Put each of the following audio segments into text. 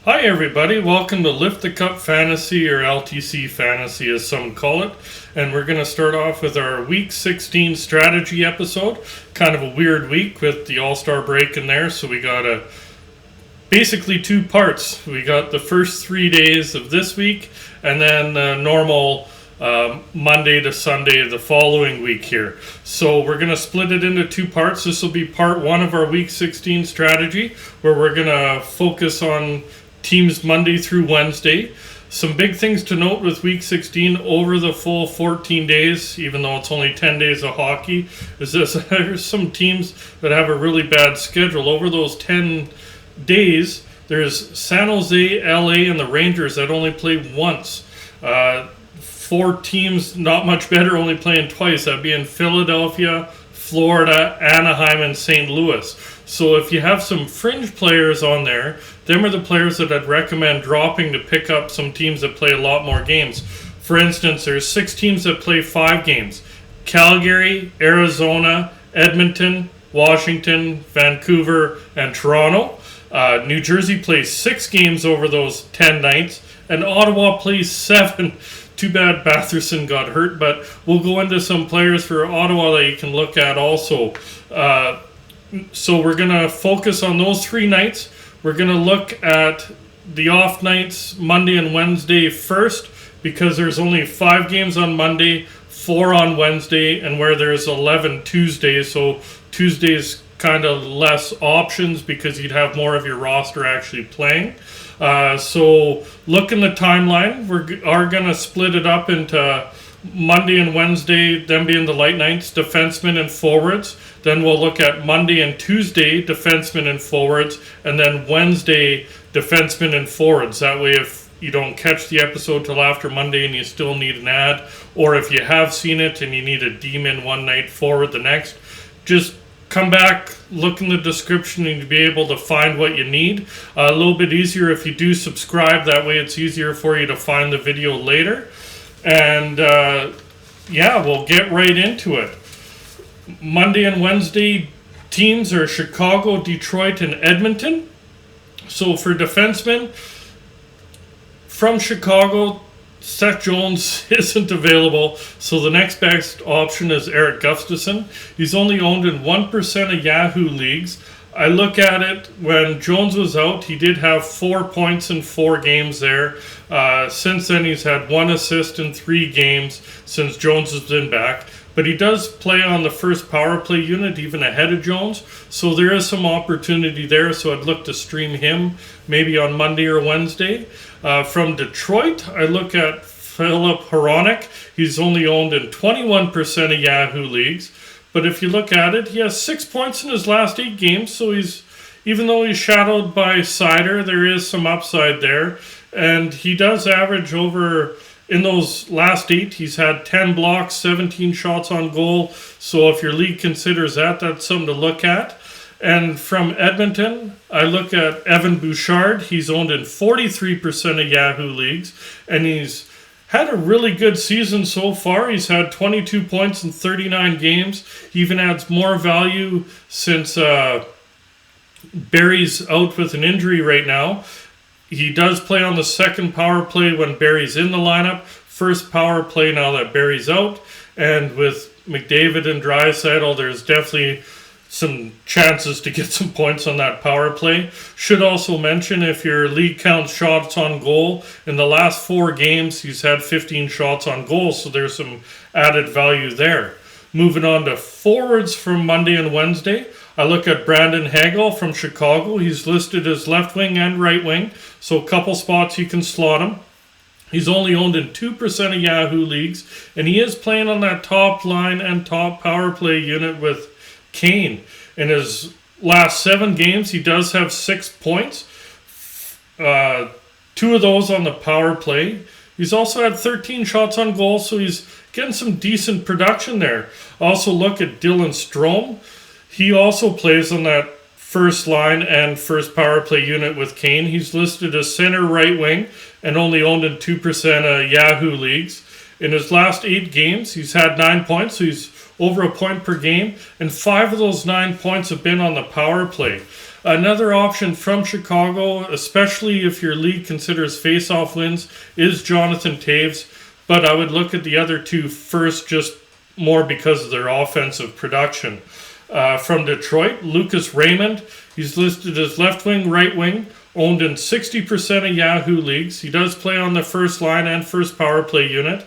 Hi everybody, welcome to Lift the Cup Fantasy, or LTC Fantasy as some call it. And we're going to start off with our Week 16 strategy episode. Kind of a weird week with the All-Star break in there, so we got basically two parts. We got the first 3 days of this week, and then normal Monday to Sunday of the following week here. So we're going to split it into two parts. This will be part one of our Week 16 strategy, where we're going to focus on teams Monday through Wednesday. Some big things to note with Week 16 over the full 14 days, even though it's only 10 days of hockey, is this: there's some teams that have a really bad schedule. Over those 10 days, there's San Jose, LA, and the Rangers that only play once. Four teams, not much better, only playing twice. That'd be in Philadelphia, Florida, Anaheim, and St. Louis. So if you have some fringe players on there, them are the players that I'd recommend dropping to pick up some teams that play a lot more games. For instance, there's 6 teams that play 5 games. Calgary, Arizona, Edmonton, Washington, Vancouver, and Toronto. New Jersey plays 6 games over those 10 nights, and Ottawa plays 7. Too bad Batherson got hurt, but we'll go into some players for Ottawa that you can look at also. So we're going to focus on those 3 nights. We're going to look at the off nights, Monday and Wednesday first, because there's only 5 games on Monday, 4 on Wednesday, and where there's 11 Tuesdays. So Tuesdays kind of less options because you'd have more of your roster actually playing. So look in the timeline. We are going to split it up into Monday and Wednesday, them being the light nights, defensemen and forwards. Then we'll look at Monday and Tuesday, defensemen and forwards, and then Wednesday, defensemen and forwards. That way, if you don't catch the episode till after Monday and you still need an ad, or if you have seen it and you need a D-man one night, forward the next, just come back, look in the description, and you'll be able to find what you need. A little bit easier if you do subscribe. That way it's easier for you to find the video later. And we'll get right into it. Monday and Wednesday teams are Chicago, Detroit, and Edmonton. So for defensemen, from Chicago, Seth Jones isn't available, so the next best option is Eric Gustafsson. He's only owned in 1% of Yahoo leagues. I look at it, when Jones was out, he did have 4 points in 4 games there. Since then, he's had 1 assist in 3 games since Jones has been back. But he does play on the first power play unit, even ahead of Jones. So there is some opportunity there, so I'd look to stream him maybe on Monday or Wednesday. From Detroit, I look at Philip Hronek. He's only owned in 21% of Yahoo leagues. But if you look at it, he has 6 points in his last 8 games. So even though he's shadowed by Seider, there is some upside there. And he does average over, in those last 8, he's had 10 blocks, 17 shots on goal. So if your league considers that, that's something to look at. And from Edmonton, I look at Evan Bouchard. He's owned in 43% of Yahoo leagues, and he's had a really good season so far. He's had 22 points in 39 games. He even adds more value since Barry's out with an injury right now. He does play on the second power play when Barry's in the lineup. First power play now that Barry's out. And with McDavid and Draisaitl, there's definitely some chances to get some points on that power play. Should also mention, if your league counts shots on goal, in the last 4 games, he's had 15 shots on goal, so there's some added value there. Moving on to forwards from Monday and Wednesday, I look at Brandon Hagel from Chicago. He's listed as left wing and right wing, so a couple spots you can slot him. He's only owned in 2% of Yahoo leagues, and he is playing on that top line and top power play unit with Kane. In his last 7 games, he does have 6 points. 2 of those on the power play. He's also had 13 shots on goal, so he's getting some decent production there. Also look at Dylan Strome. He also plays on that first line and first power play unit with Kane. He's listed as center right wing and only owned in 2% of Yahoo leagues. In his last 8 games, he's had 9 points, so he's over a point per game, and 5 of those 9 points have been on the power play. Another option from Chicago, especially if your league considers face-off wins, is Jonathan Toews. But I would look at the other two first, just more because of their offensive production. From Detroit, Lucas Raymond. He's listed as left wing, right wing, owned in 60% of Yahoo leagues. He does play on the first line and first power play unit.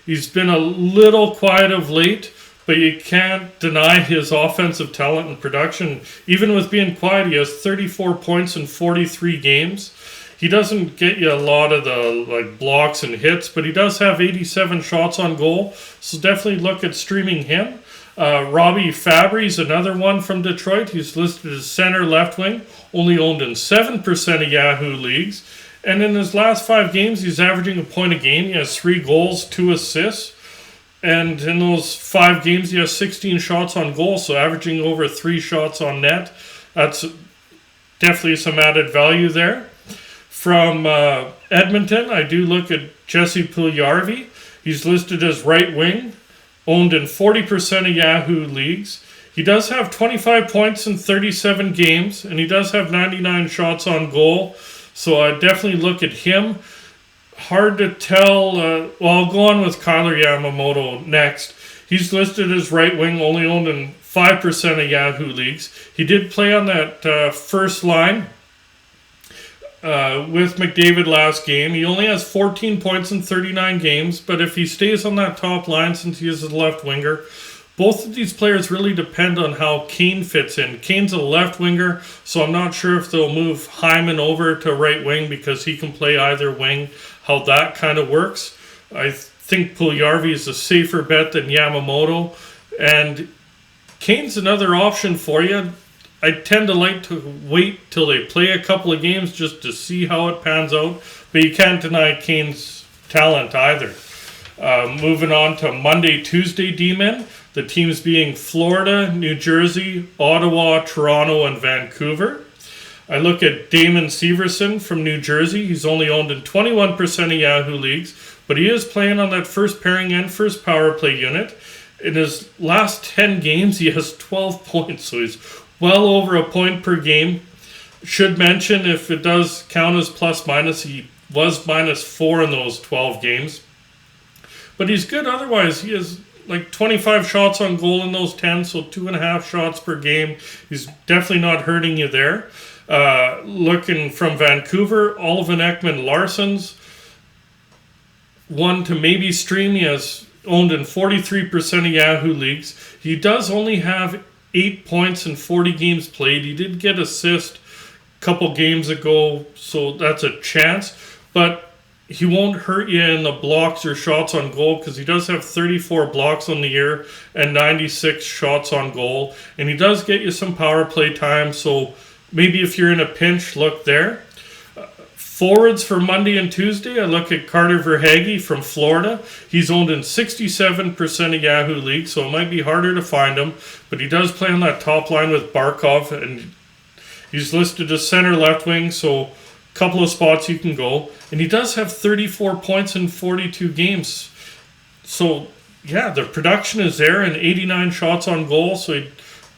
He's been a little quiet of late, but you can't deny his offensive talent and production. Even with being quiet, he has 34 points in 43 games. He doesn't get you a lot of the blocks and hits, but he does have 87 shots on goal, so definitely look at streaming him. Robbie Fabry's another one from Detroit. He's listed as center left wing, only owned in 7% of Yahoo leagues. And in his last 5 games, he's averaging a point a game. He has 3 goals, 2 assists. And in those 5 games, he has 16 shots on goal, so averaging over 3 shots on net. That's definitely some added value there. From Edmonton, I do look at Jesse Puljujarvi. He's listed as right wing, owned in 40% of Yahoo leagues. He does have 25 points in 37 games, and he does have 99 shots on goal. So I definitely look at him. Hard to tell. I'll go on with Kyler Yamamoto next. He's listed as right wing, only owned in 5% of Yahoo leagues. He did play on that first line with McDavid last game. He only has 14 points in 39 games, but if he stays on that top line, since he is a left winger, both of these players really depend on how Kane fits in. Kane's a left winger, so I'm not sure if they'll move Hyman over to right wing because he can play either wing, how that kind of works. I think Puljujarvi is a safer bet than Yamamoto, and Kane's another option for you. I tend to like to wait till they play a couple of games just to see how it pans out, but you can't deny Kane's talent either. Moving on to Monday, Tuesday D-men, the teams being Florida, New Jersey, Ottawa, Toronto, and Vancouver. I look at Damon Severson from New Jersey. He's only owned in 21% of Yahoo leagues, but he is playing on that first pairing and first power play unit. In his last 10 games, he has 12 points, so he's well over a point per game. Should mention, if it does count as plus minus, he was -4 in those 12 games. But he's good otherwise. He has like 25 shots on goal in those 10, so 2.5 shots per game. He's definitely not hurting you there. Looking from Vancouver, Oliver Ekman-Larsson's one to maybe stream. He has owned in 43% of Yahoo leagues. He does only have 8 points in 40 games played. He did get assist a couple games ago, so that's a chance. But he won't hurt you in the blocks or shots on goal because he does have 34 blocks on the year and 96 shots on goal. And he does get you some power play time, so maybe if you're in a pinch, look there. Forwards for Monday and Tuesday, I look at Carter Verhaeghe from Florida. He's owned in 67% of Yahoo leagues, so it might be harder to find him. But he does play on that top line with Barkov, and he's listed as center left wing, so a couple of spots you can go. And he does have 34 points in 42 games. So, yeah, the production is there, and 89 shots on goal, so he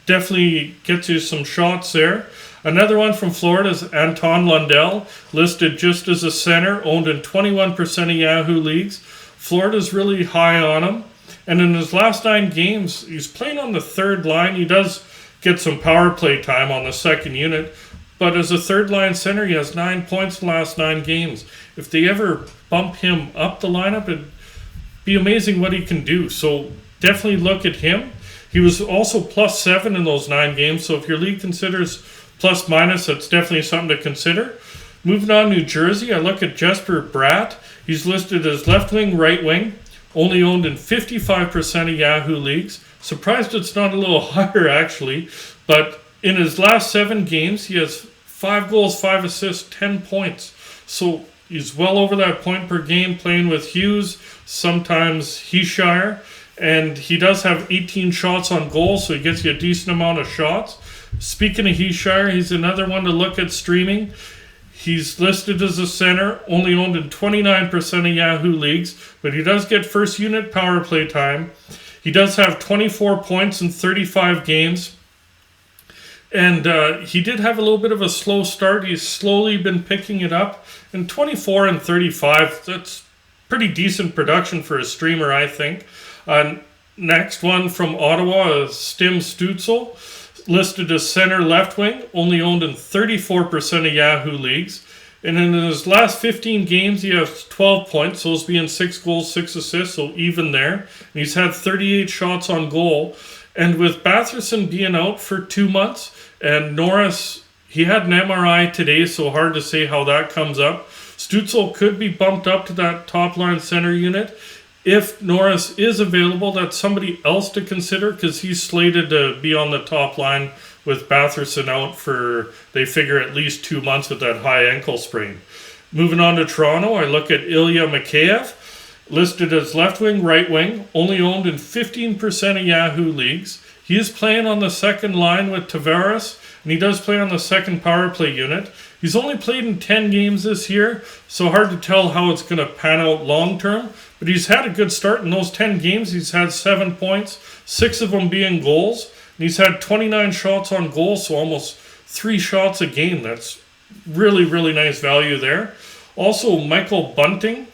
definitely gets you some shots there. Another one from Florida is Anton Lundell, listed just as a center, owned in 21% of Yahoo leagues. Florida's really high on him. And in his last 9 games, he's playing on the third line. He does get some power play time on the second unit. But as a third line center, he has 9 points in the last 9 games. If they ever bump him up the lineup, it'd be amazing what he can do. So definitely look at him. He was also +7 in those 9 games. So if your league considers plus minus, that's definitely something to consider. Moving on, New Jersey, I look at Jesper Bratt. He's listed as left wing, right wing, only owned in 55% of Yahoo leagues. Surprised it's not a little higher, actually. But in his last 7 games, he has 5 goals, 5 assists, 10 points. So he's well over that point per game, playing with Hughes, sometimes Heeshire. And he does have 18 shots on goal, so he gets you a decent amount of shots. Speaking of Heeshire, he's another one to look at streaming. He's listed as a center, only owned in 29% of Yahoo leagues, but he does get first unit power play time. He does have 24 points in 35 games. And he did have a little bit of a slow start. He's slowly been picking it up. And 24 and 35, that's pretty decent production for a streamer, I think. Next one from Ottawa is Tim Stützle, listed as center left wing, only owned in 34% of Yahoo leagues. And in his last 15 games, he has 12 points, those being 6 goals, 6 assists, so even there. And he's had 38 shots on goal. And with Batherson being out for 2 months, and Norris, he had an MRI today, so hard to say how that comes up. Stützle could be bumped up to that top line center unit. If Norris is available, that's somebody else to consider because he's slated to be on the top line with Batherson out for, they figure, at least 2 months with that high ankle sprain. Moving on to Toronto, I look at Ilya Mikheyev, listed as left wing, right wing, only owned in 15% of Yahoo leagues. He is playing on the second line with Tavares, and he does play on the second power play unit. He's only played in 10 games this year, so hard to tell how it's going to pan out long term. But he's had a good start in those 10 games. He's had 7 points, 6 of them being goals. And he's had 29 shots on goal, so almost 3 shots a game. That's really, really nice value there. Also, Michael Bunting.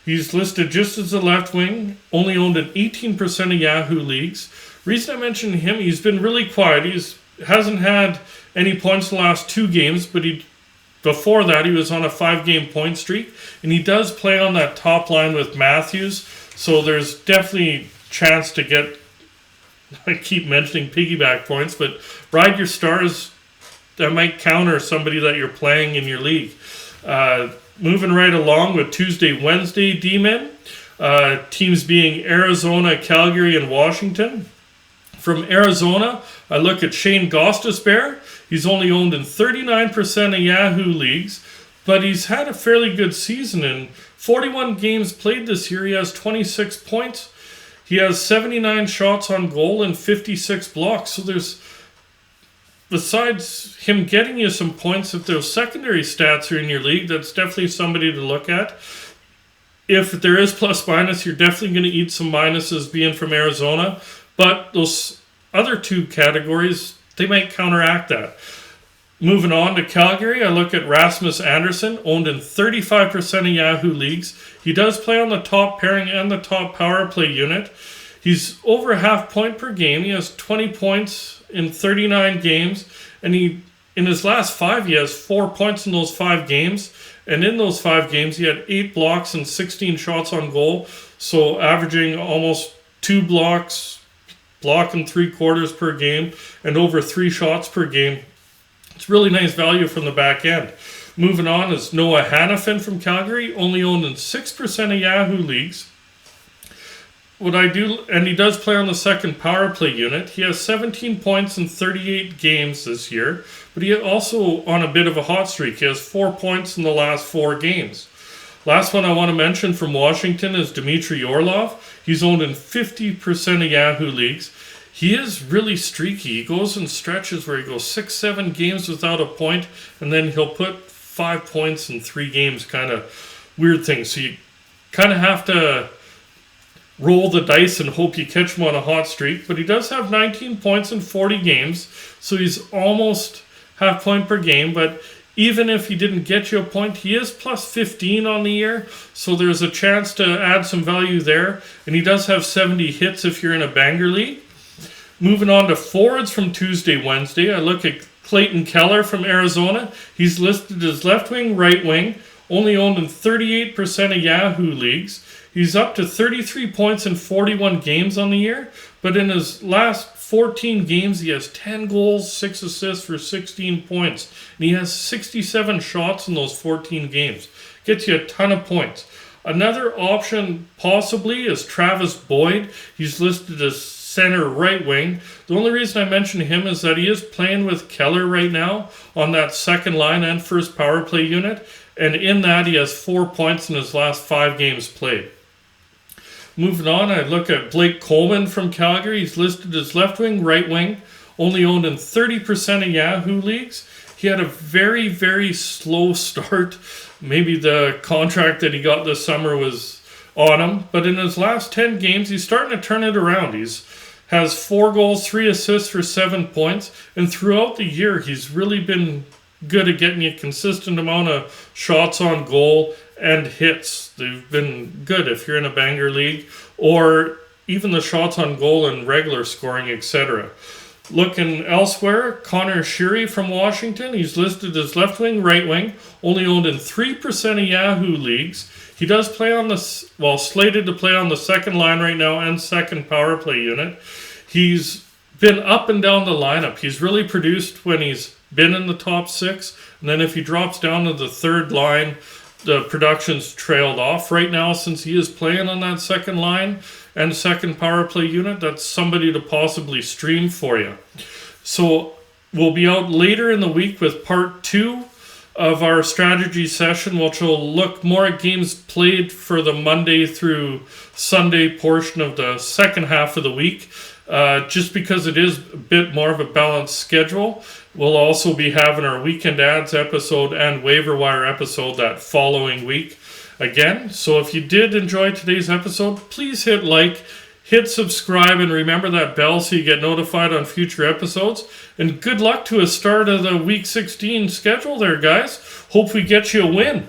He's listed just as a left wing, only owned in 18% of Yahoo leagues. Reason I mentioned him, he's been really quiet. He hasn't had any points in the last 2 games, but before that he was on a 5-game point streak, and he does play on that top line with Matthews, so there's definitely chance to get, I keep mentioning piggyback points, but ride your stars that might counter somebody that you're playing in your league. Moving right along with Tuesday, Wednesday D-men, teams being Arizona, Calgary, and Washington. From Arizona, I look at Shane Gostisbehere. He's only owned in 39% of Yahoo leagues, but he's had a fairly good season. In 41 games played this year, he has 26 points. He has 79 shots on goal and 56 blocks. So there's, besides him getting you some points, if those secondary stats are in your league, that's definitely somebody to look at. If there is plus minus, you're definitely going to eat some minuses being from Arizona. But those other 2 categories, they might counteract that. Moving on to Calgary, I look at Rasmus Andersson, owned in 35% of Yahoo leagues. He does play on the top pairing and the top power play unit. He's over a half point per game. He has 20 points in 39 games. And in his last 5, he has 4 points in those 5 games. And in those 5 games, he had 8 blocks and 16 shots on goal. So averaging almost 2 blocks, block and 3/4 per game, and over 3 shots per game. It's really nice value from the back end. Moving on is Noah Hannafin from Calgary, only owned in 6% of Yahoo leagues. And he does play on the second power play unit. He has 17 points in 38 games this year, but he also on a bit of a hot streak. He has 4 points in the last 4 games. Last one I want to mention from Washington is Dmitry Orlov. He's owned in 50% of Yahoo leagues. He is really streaky. He goes in stretches where he goes 6-7 games without a point, and then he'll put 5 points in 3 games. Kind of weird thing. So you kind of have to roll the dice and hope you catch him on a hot streak. But he does have 19 points in 40 games, so he's almost half point per game. But even if he didn't get you a point, he is plus 15 on the year, so there's a chance to add some value there. And he does have 70 hits if you're in a banger league. Moving on to forwards from Tuesday, Wednesday, I look at Clayton Keller from Arizona. He's listed as left wing, right wing, only owned in 38% of Yahoo leagues. He's up to 33 points in 41 games on the year, but in his last 14 games, he has 10 goals, 6 assists for 16 points. And he has 67 shots in those 14 games. Gets you a ton of points. Another option possibly is Travis Boyd. He's listed as center right wing. The only reason I mention him is that he is playing with Keller right now on that second line and first power play unit. And in that, he has 4 points in his last 5 games played. Moving on, I look at Blake Coleman from Calgary. He's listed as left wing, right wing, only owned in 30% of Yahoo leagues. He had a very, very slow start. Maybe the contract that he got this summer was on him. But in his last 10 games, he's starting to turn it around. He's has 4 goals, 3 assists for 7 points. And throughout the year, he's really been good at getting you a consistent amount of shots on goal and hits. They've been good if you're in a banger league, or even the shots on goal and regular scoring, etc. Looking elsewhere, Connor Sheary from Washington. He's listed as left wing, right wing, only owned in 3% of Yahoo leagues. He does play on slated to play on the second line right now and second power play unit. He's been up and down the lineup. He's really produced when he's been in the top 6, and then if he drops down to the third line, the production's trailed off. Right now, since he is playing on that second line and second power play unit, that's somebody to possibly stream for you. So we'll be out later in the week with part 2 of our strategy session, which will look more at games played for the Monday through Sunday portion of the second half of the week. Just because it is a bit more of a balanced schedule. We'll also be having our weekend ads episode and waiver wire episode that following week again. So if you did enjoy today's episode, please hit like, hit subscribe, and remember that bell so you get notified on future episodes. And good luck to a start of the Week 16 schedule there, guys. Hope we get you a win.